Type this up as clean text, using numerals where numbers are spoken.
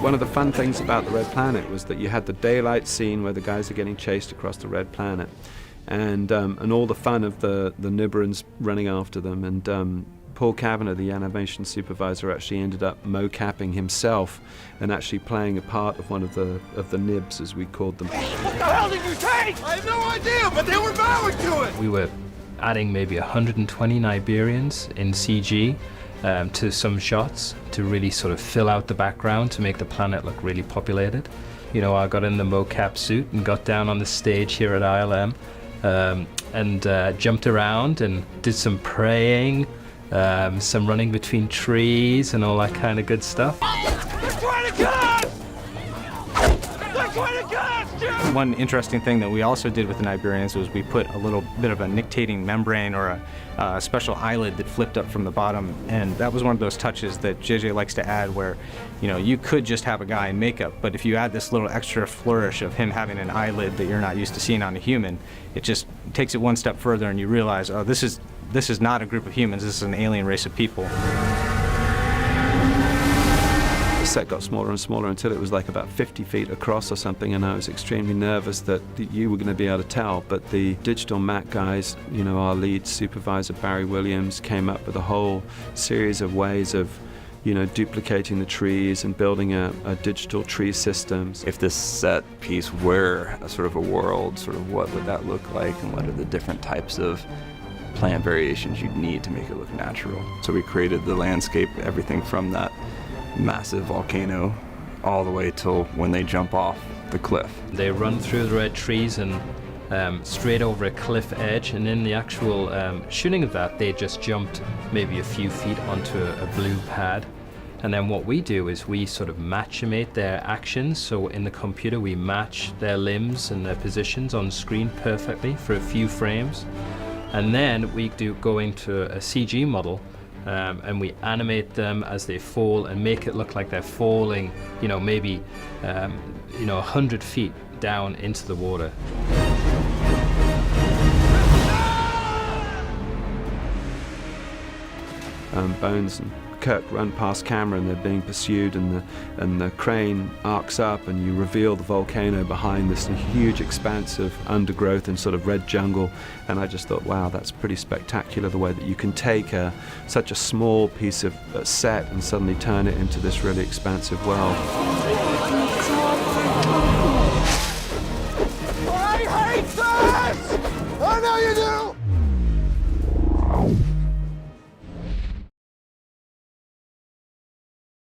One of the fun things about the Red Planet was that you had the daylight scene where the guys are getting chased across the Red Planet, and all the fun of the Nibrans running after them. And Paul Kavanagh, the animation supervisor, actually ended up mo-capping himself and actually playing a part of one of the nibs, as we called them. What the hell did you take? I have no idea, but they were bowing to it. We were adding maybe 120 Niberians in CG to some shots to really sort of fill out the background to make the planet look really populated. You know, I got in the mocap suit and got down on the stage here at ILM and jumped around and did some praying, some running between trees and all that kind of good stuff. They're trying to get us! They're trying to get us, Jim! One interesting thing that we also did with the Niberians was we put a little bit of a nictating membrane or a special eyelid that flipped up from the bottom, and that was one of those touches that JJ likes to add where, you know, you could just have a guy in makeup, but if you add this little extra flourish of him having an eyelid that you're not used to seeing on a human, it just takes it one step further and you realize, oh, this is not a group of humans, this is an alien race of people. The set got smaller and smaller until it was like about 50 feet across or something, and I was extremely nervous that you were going to be able to tell. But the digital mat guys, you know, our lead supervisor Barry Williams, came up with a whole series of ways of, you know, duplicating the trees and building a digital tree system. If this set piece were a sort of a world, sort of what would that look like, and what are the different types of plant variations you'd need to make it look natural? So we created the landscape, everything from that massive volcano all the way till when they jump off the cliff. They run through the red trees and straight over a cliff edge, and in the actual shooting of that, they just jumped maybe a few feet onto a blue pad. And then what we do is we sort of match-mate their actions. So in the computer, we match their limbs and their positions on screen perfectly for a few frames. And then we go into a CG model and we animate them as they fall and make it look like they're falling, you know, maybe 100 feet down into the water. Bones and Kirk run past camera and they're being pursued, and the crane arcs up and you reveal the volcano behind this huge expanse of undergrowth and sort of red jungle. And I just thought, wow, that's pretty spectacular, the way that you can take such a small piece of set and suddenly turn it into this really expansive world.